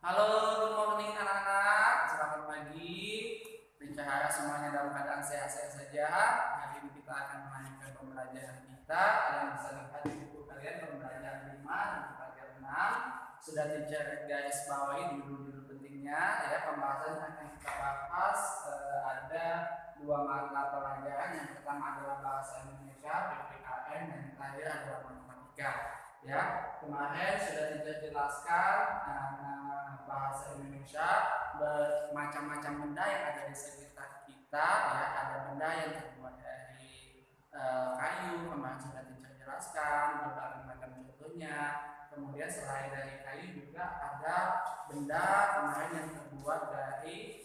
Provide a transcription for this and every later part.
Halo, good morning anak-anak. Selamat pagi. Pencahaya semuanya dalam keadaan sehat-sehat saja. Hari ini kita akan melanjutkan pembelajaran kita. Kalian bisa lihat di buku kalian pembelajaran 5 dan pembelajaran 6. Sudah teacher guys bawahi dulu pentingnya. Ya, pembahasan yang akan kita bahas ada dua mata pelajaran. Yang pertama adalah bahasa Indonesia, PPKN, dan yang terakhir adalah matematika. Ya, kemarin sudah teacher jelaskan bahasa Indonesia bermacam-macam benda yang ada di sekitar kita. Ya, ada benda yang terbuat dari kayu, kemarin sudah teacher jelaskan berbagai macam contohnya. Kemudian selain dari kayu juga ada benda kemarin yang terbuat dari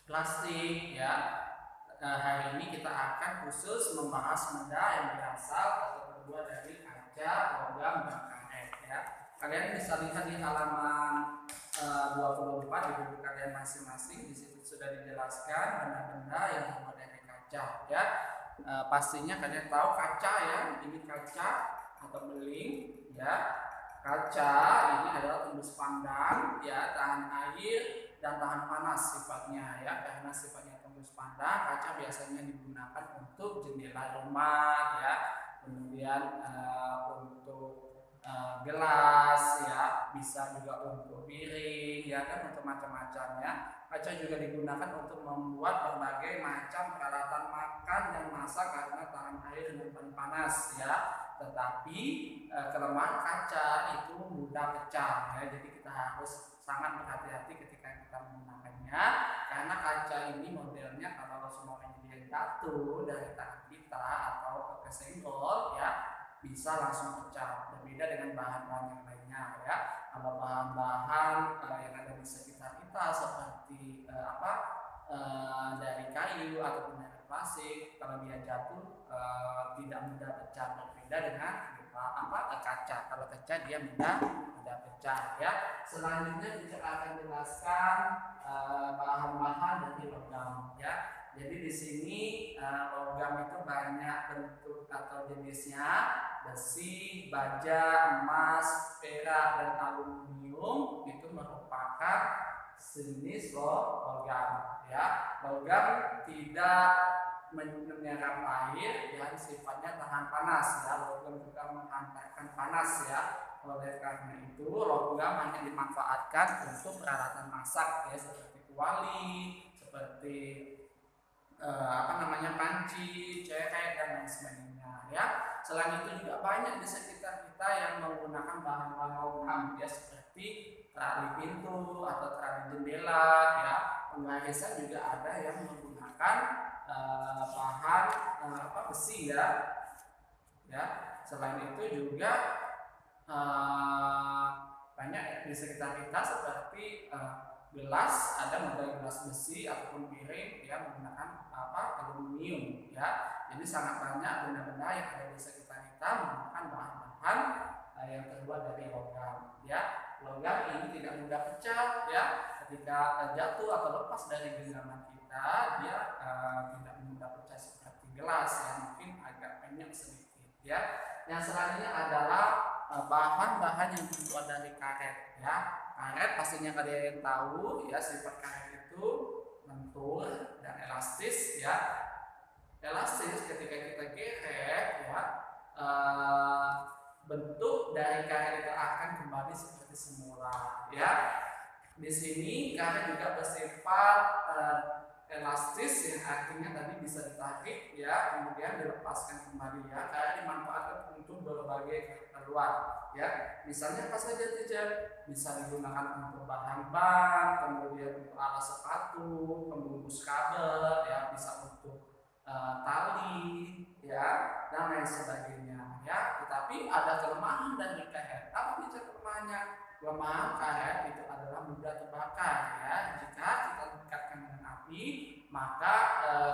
plastik. Ya, hari ini kita akan khusus membahas benda yang berasal atau terbuat dari kaca, logam, dan karet. Ya, kalian bisa lihat di halaman 24 di buku kalian masing-masing. Di situ sudah dijelaskan benda-benda yang terbuat dari kaca. Ya, pastinya kalian tahu kaca ya. Ini kaca atau beling. Ya, kaca ini adalah tembus pandang. Ya, tahan air dan tahan panas sifatnya. Ya, karena sifatnya tembus pandang, kaca biasanya digunakan untuk jendela rumah. Ya, kemudian untuk gelas, ya, bisa juga untuk piring, ya kan, untuk macam-macamnya. Kaca juga digunakan untuk membuat berbagai macam peralatan makan dan masak karena tahan air dan panas. Ya, tetapi kelemahan kaca itu mudah pecah. Ya, jadi kita harus sangat berhati-hati ketika kita menggunakannya, karena kaca ini modelnya kalau semuanya dia jatuh dari tangan kita atau kesenggol, ya, bisa langsung pecah. Berbeda dengan bahan-bahan yang lainnya. Ya, kalau bahan-bahan yang ada di sekitar kita seperti dari kayu ataupun dari plastik, kalau dia jatuh tidak mudah pecah. Berbeda dengan kaca. Kalau kaca dia mudah pecah. Ya, selanjutnya kita akan jelaskan bahan-bahan dari logam. Ya, jadi di sini logam itu banyak bentuk atau jenisnya: besi, baja, emas, perak, dan aluminium. Itu merupakan jenis logam. Ya, logam tidak menyerap air dan sifatnya tahan panas. Ya, logam juga menghantarkan panas. Ya, oleh karena itu logam hanya dimanfaatkan untuk peralatan masak, ya, seperti kuali, seperti panci, ceret, dan lain sebagainya. Ya, selain itu juga banyak di sekitar kita yang menggunakan bahan-bahan logam, ya, seperti tali pintu atau tali jendela. Ya, penggarisan juga ada yang menggunakan bahan besi. Ya, selain itu juga banyak di sekitar kita seperti gelas, ada model gelas besi ataupun piring yang menggunakan aluminium. Ya, jadi sangat banyak benda-benda yang ada di sekitar kita menggunakan bahan-bahan yang terbuat dari logam. Ya, logam ini tidak mudah pecah. Ya, ketika jatuh atau lepas dari genggaman kita, dia tidak mudah pecah seperti gelas yang mungkin agak penyok sedikit. Ya, yang selanjutnya adalah bahan-bahan yang terbuat dari karet. Ya, karet pastinya kalian tahu, ya, sifat karet itu lentur dan elastis. Ya, elastis ketika kita geret, ya, bentuk dari karet itu akan kembali seperti semula. Ya, di sini karet juga bersifat elastis, yang artinya tadi bisa ditarik, ya, kemudian dilepaskan kembali. Ya, karet dimanfaatkan untuk berbagai keperluan. Ya, misalnya apa saja teacher? Bisa digunakan untuk bahan ban, kemudian untuk alas sepatu, pembungkus kabel, ya, bisa untuk tali, ya, dan lain sebagainya. Ya, tetapi ada kelemahan dari karet. Apa teacher kelemahannya? Kelemahan karet itu adalah mudah terbakar. Ya, jika kita dekatkan dengan api, maka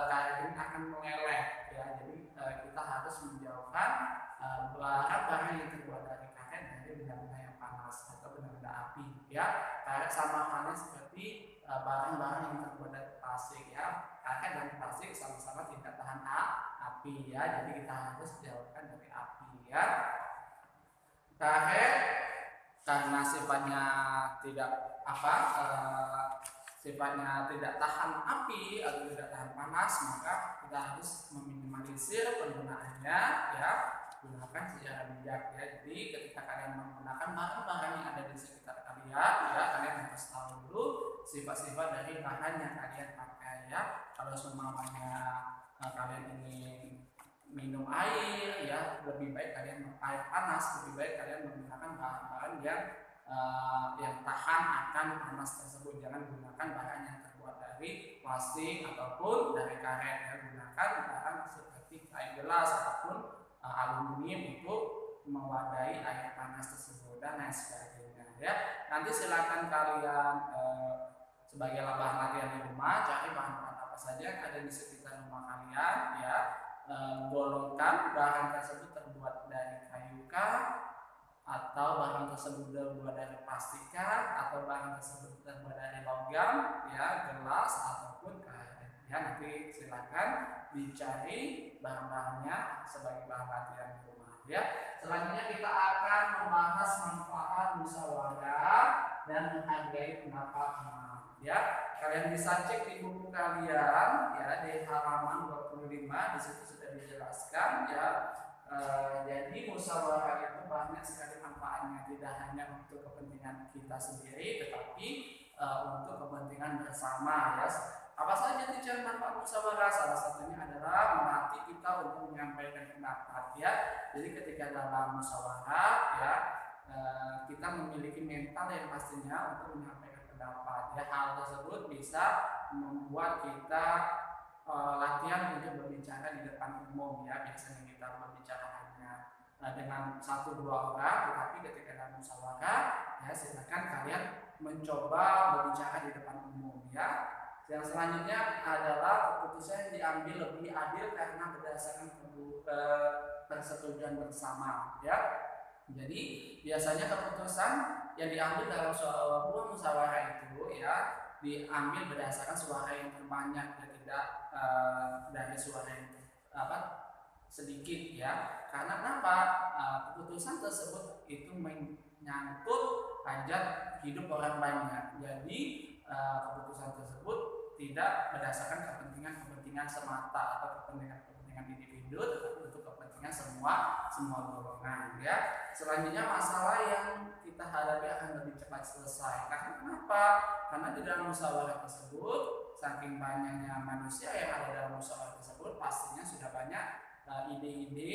karet ini akan meleleh. Ya, jadi kita harus menjauhkan barang-barang yang terbuat dari karet dari benda-benda yang panas atau benda-benda api. Ya, karet sama halnya seperti barang-barang yang terbuat dari plastik. Ya, karet dan plastik sama-sama tidak tahan api. Ya, jadi kita harus jauhkan dari api. Ya, karet karena sifatnya tidak sifatnya tidak tahan api atau tidak tahan panas, maka kita harus meminimalisir penggunaannya ya, gunakan secara bijak ya. Jadi ketika kalian menggunakan barang-barang yang ada di sekitar kalian ya, kalian harus tahu dulu sifat-sifat dari bahan yang kalian pakai ya. Kalau semuanya kalian ingin minum air ya, lebih baik kalian air panas, lebih baik kalian menggunakan bahan-bahan yang tahan akan panas tersebut. Jangan gunakan bahan yang terbuat dari plastik ataupun dari karet ya. Gunakan bahan seperti kain gelas ataupun aluminium untuk mewadahi air panas tersebut dan lain sebagainya ya. Nanti silakan kalian sebagai bahan latihan di rumah, cari bahan-bahan apa saja yang ada di sekitar rumah kalian ya. Golongkan bahan tersebut terbuat dari kayu kah, atau bahan tersebut terbuat dari plastik kah, atau bahan tersebut terbuat dari logam ya, gelas ataupun karet ya. Nanti silakan dicari bahan-bahannya sebagai bahan latihan di rumah ya. Selanjutnya kita akan membahas manfaat musyawarah dan menghargai pendapat teman ya. Kalian bisa cek di buku kalian ya, di halaman 25, di situ sudah dijelaskan ya. Jadi musyawarah itu banyak sekali manfaatnya, tidak hanya untuk kepentingan kita sendiri, tetapi untuk kepentingan bersama ya. Apa saja tujuan manfaat musyawarah? Salah satunya adalah melatih kita untuk menyampaikan pendapat ya. Jadi ketika dalam musyawarah ya, kita memiliki mental yang pastinya untuk menyampaikan pendapat ya. Hal tersebut bisa membuat kita latihan untuk berbicara di depan umum ya. Biasanya kita berbicara hanya dengan 1-2 orang, tetapi ketika dalam musyawarah ya, silakan kalian mencoba berbicara di depan umum ya. Yang selanjutnya adalah keputusan yang diambil lebih adil karena berdasarkan persetujuan bersama ya. Jadi biasanya keputusan yang diambil dalam sebuah musyawarah itu ya, diambil berdasarkan suara yang terbanyak ya, tidak dari suara yang sedikit ya. Karena kenapa? Keputusan tersebut itu menyangkut hajat hidup orang banyak. Jadi keputusan tersebut tidak berdasarkan kepentingan semata atau kepentingan individu, tetapi untuk kepentingan semua golongan ya. Selanjutnya masalah yang kita hadapi akan lebih cepat selesai. Karena kenapa? Karena di dalam musyawarah tersebut, saking banyaknya manusia yang ada dalam musyawarah tersebut, pastinya sudah banyak ide-ide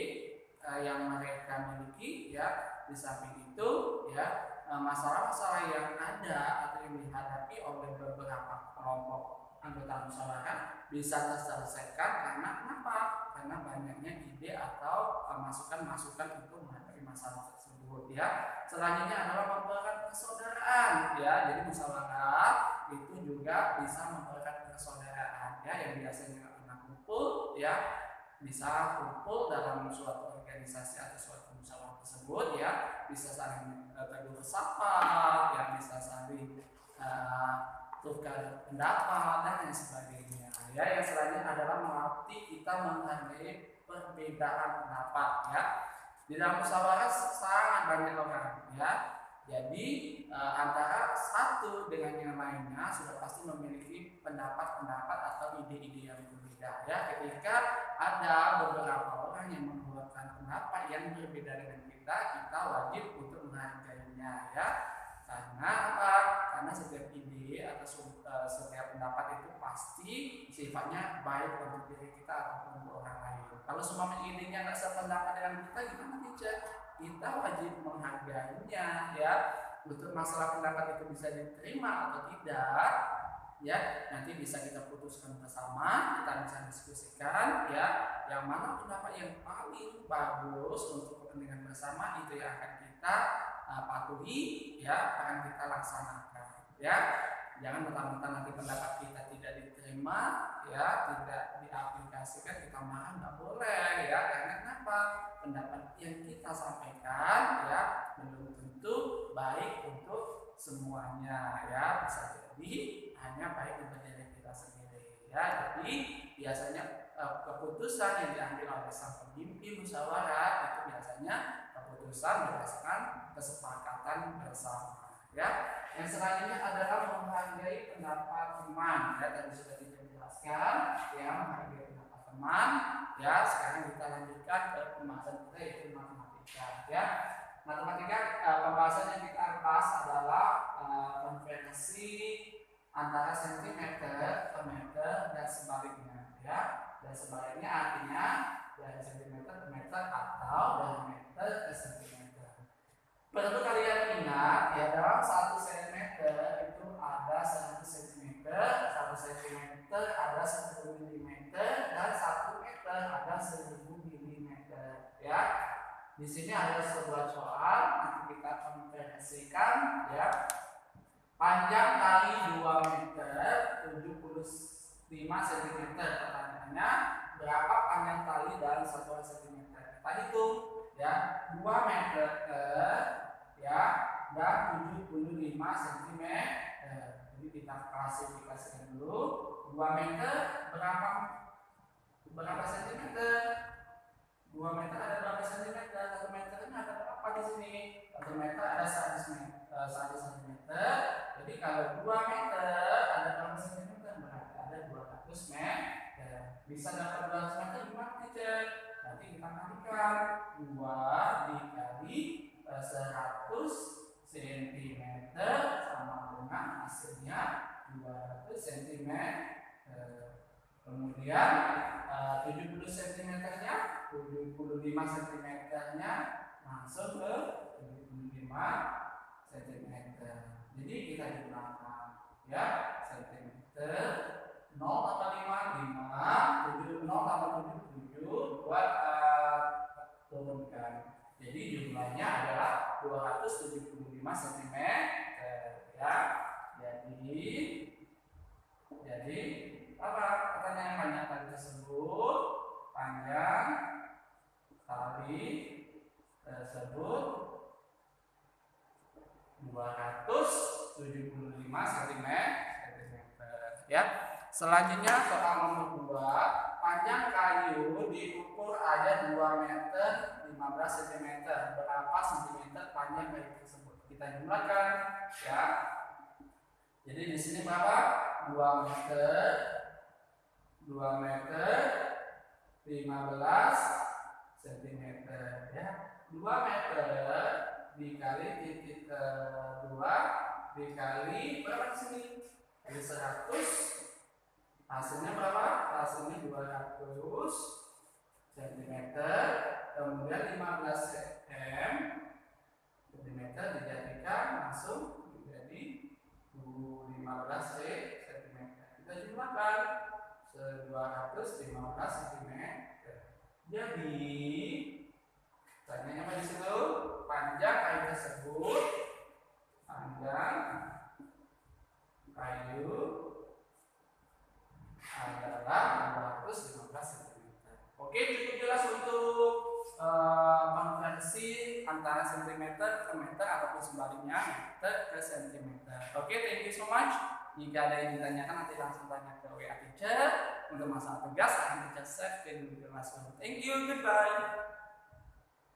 yang mereka miliki ya. Di samping itu ya, masalah-masalah yang ada atau yang dihadapi oleh beberapa kelompok anggota musyawarah bisa terselesaikan karena kenapa? Karena banyaknya ide atau masukan-masukan untuk menghadapi masalah tersebut ya. Selanjutnya adalah mempererat persaudaraan ya. Jadi musyawarah itu juga bisa mempererat persaudaraan ya, yang biasanya pernah kumpul ya, bisa kumpul dalam suatu organisasi atau suatu musyawarah tersebut ya, bisa saling tegur sapa ya, bisa saling tukar pendapat dan lain sebagainya ya. Yang selanjutnya adalah melatih kita menghargai perbedaan pendapat ya. Di dalam musyawarah sangat banyak orang ya. Jadi antara satu dengan yang lainnya sudah pasti memiliki pendapat-pendapat atau ide-ide yang berbeda ya. Ketika ada beberapa orang yang mengeluarkan pendapat yang berbeda dengan kita wajib untuk menghargainya ya. Karena apa? Karena setiap ide atau setiap pendapat itu pasti sifatnya baik untuk diri kita ataupun untuk orang lain. Kalau semua idenya nggak sependapat dengan kita, gimana bisa? Kita wajib menghargainya ya. Untuk masalah pendapat itu bisa diterima atau tidak ya, nanti bisa kita putuskan bersama, kita bisa diskusikan ya, yang mana pendapat yang paling bagus untuk kepentingan bersama itu yang akan kita patuhi ya, akan kita laksanakan ya. Jangan mentang-mentang nanti pendapat kita tidak diterima ya, tidak diaplikasikan, kita marah, nggak boleh ya. Karena kenapa? Pendapat yang kita sampaikan ya belum tentu baik untuk semuanya ya, bisa jadi hanya baik untuk diri kita sendiri ya. Jadi biasanya keputusan yang diambil oleh sang pemimpin musyawarah itu biasanya keputusan berdasarkan kesepakatan kegiatan bersama. Ya, yang selanjutnya adalah menghargai pendapat teman. Ya, tadi sudah kita jelaskan, ya, menghargai pendapat teman. Ya, sekarang kita lanjutkan ke pembahasan kita yaitu matematika. Ya, matematika pembahasan yang kita bahas adalah konversi antara sentimeter ke meter dan sebaliknya. Ya, dan sebaliknya artinya dari sentimeter ke meter atau dari meter ke sentimeter. Perlu kalian ingat ya, dalam 1 cm itu ada 1 cm, 1 cm ada 10 mm, dan 1 meter ada 1000 mm. Ya, di sini ada sebuah soal, nanti kita konversikan ya. Panjang kali 2 meter 75 cm. Pertanyaannya, berapa panjang tali dalam 1 cm? Kita hitung ya, 2 meter ya dan 75 cm. Jadi kita klasifikasikan dulu. 2 meter berapa centimeter? 2 meter ada berapa centimeter? 1 meter ini ada berapa di sini? 1 meter ada 1 centimeter. Jadi kalau 2 meter ada berapa centimeter? Berarti ada 200 meter. Bisa dapat 200 meter gimana, teacher? Nanti kita kalikan 2 dikali 100 cm sama dengan hasilnya 200 cm. Kemudian 70 cm nya, 75 cm nya langsung ke 75 cm. Jadi kita gunakan ya cm 0 tambah 5 7 0 tambah 7 buat turunkan. Jadi jumlahnya adalah 275 cm ya. Jadi apa pertanyaan banyak tadi tersebut? Panjang tali tersebut 275 cm ya. Selanjutnya soal nomor 2, panjang kayu diukur ada 2 meter 15 cm. Berapa cm panjang kayu tersebut? Kita jumlahkan ya. Jadi di sini berapa? 2 meter 15 cm ya. 2 meter dikali titik kedua dikali berapa di sini? Kali 100. Hasilnya berapa? Hasilnya 200 cm. Kemudian 15 cm dijadikan langsung menjadi 15 cm. Kita jumlahkan 215 cm. Jadi tanyanya apa di situ? Panjang kayu tersebut, panjang kayu adalah 215 cm. Oke, cukup jelas untuk konversi antara cm ke meter ataupun sebaliknya meter ke cm. Oke, thank you so much. Jika ada yang ditanyakan nanti langsung tanya ke WA teacher. Untuk masalah tugas akan teacher share ke Google Classroom. Thank you, goodbye.